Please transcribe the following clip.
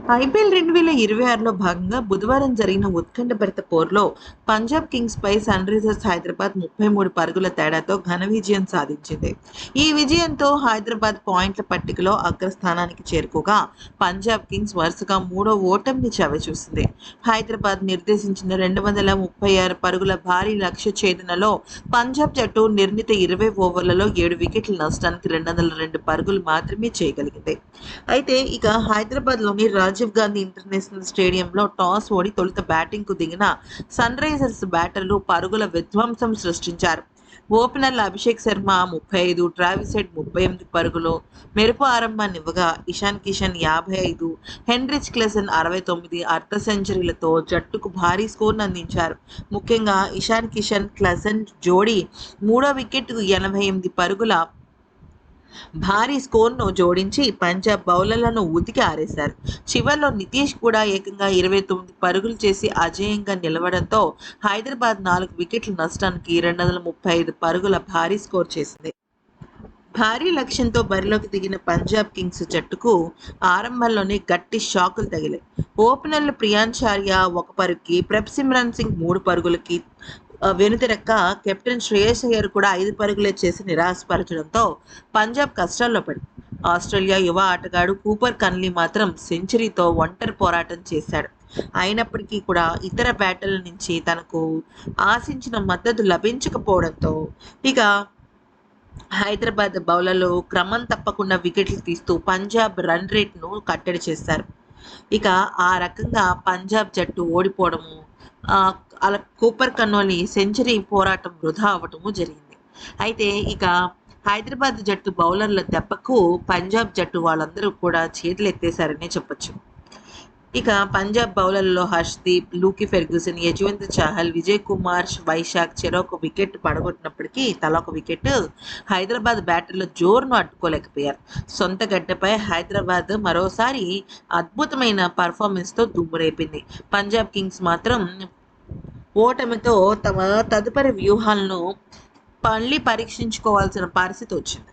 IPL 2026లో భాగంగా బుధవారం జరిగిన ఉత్కంఠభరిత పోరులో పంజాబ్ కింగ్స్‌పై సన్‌రైజర్స్ హైదరాబాద్ 33 పరుగుల తేడాతో ఘన విజయం సాధించింది. ఈ విజయంతో హైదరాబాద్ పాయింట్ల పట్టికలో అగ్రస్థానానికి చేరుకోగా, పంజాబ్ కింగ్స్ వరుసగా మూడో ఓటమిని చవిచూసింది. హైదరాబాద్ నిర్దేశించిన 236 పరుగుల భారీ లక్ష్య ఛేదనలో పంజాబ్ జట్టు నిర్ణీత 20 ఓవర్లలో 7 వికెట్ల నష్టానికి 202 పరుగులు మాత్రమే చేయగలిగింది. అయితే ఇక హైదరాబాద్‌లోని రాజీవ్ గాంధీ ఇంటర్నేషనల్ స్టేడియంలో టాస్ ఓడి తొలుత బ్యాటింగ్‌కు దిగిన సన్‌రైజర్స్ బ్యాటర్లు పరుగుల విధ్వంసం సృష్టించారు. ఓపెనర్లు అభిషేక్ శర్మ 35, ట్రావిస్ హెడ్ 38 పరుగులు మెరుపు ఆరంభాన్నివ్వగా, ఇషాన్ కిషన్ 55, హెన్రిచ్ క్లెసన్ 69 అర్ధ సెంచరీలతో జట్టుకు భారీ స్కోర్‌ను అందించారు. ముఖ్యంగా ఇషాన్ కిషన్, క్లెసన్ జోడీ మూడో వికెట్‌కు 88 పరుగుల భారీ స్కోర్‌ను జోడించి పంజాబ్ బౌలర్లను ఉతికి ఆరేశారు. చివర్లో నితీష్ కూడా ఏకంగా 29 పరుగులు చేసి అజేయంగా నిలవడంతో హైదరాబాద్ 4 వికెట్ల నష్టానికి 235 పరుగుల భారీ స్కోర్ చేసింది. భారీ లక్ష్యంతో బరిలోకి దిగిన పంజాబ్ కింగ్స్ జట్టుకు ఆరంభంలోనే గట్టి షాకులు తగిలాయి. ఓపెనర్లు ప్రియాన్చార్య 1 పరుగుకి, ప్రభ్సిమ్రన్ సింగ్ 3 పరుగులకి వెనుతిరక్క కెప్టెన్ శ్రేయస్ అయ్యర్ కూడా 5 పరుగులే చేసి నిరాశపరచడంతో పంజాబ్ కష్టాల్లో పడింది. ఆస్ట్రేలియా యువ ఆటగాడు కూపర్ కన్లీ మాత్రం సెంచరీతో ఒంటరి పోరాటం చేశాడు. అయినప్పటికీ కూడా ఇతర బ్యాటర్ల నుంచి తనకు ఆశించిన మద్దతు లభించకపోవడంతో ఇక హైదరాబాద్ బౌలర్లు క్రమం తప్పకుండా వికెట్లు తీస్తూ పంజాబ్ రన్ రేట్‌ను కట్టడి చేశారు. ఇక ఆ రకంగా పంజాబ్ జట్టు ఓడిపోవడము, ఆహ్, అలా కూపర్ కన్నోలి సెంచరీ పోరాటం వృధా అవ్వటము జరిగింది. అయితే ఇక హైదరాబాద్ జట్టు బౌలర్ల దెబ్బకు పంజాబ్ జట్టు వాళ్ళందరూ కూడా చేతులెత్తేశారనే చెప్పొచ్చు. ఇక పంజాబ్ బౌలర్లలో హర్ష్‌దీప్, లూకీ ఫెర్గ్యూసన్, యజువేంద్ర చాహల్, విజయ్ కుమార్, వైశాఖ్ చెరొక వికెట్ పడగొట్టినప్పటికీ తలా ఒక వికెట్ హైదరాబాద్ బ్యాటర్ల జోరును అడ్డుకోలేకపోయారు. సొంత గడ్డపై హైదరాబాద్ మరోసారి అద్భుతమైన పెర్ఫార్మెన్స్‌తో దుమ్మురేపింది. పంజాబ్ కింగ్స్ మాత్రం ఓటమితో తమ తదుపరి వ్యూహాలను మళ్ళీ పరీక్షించుకోవాల్సిన పరిస్థితి వచ్చింది.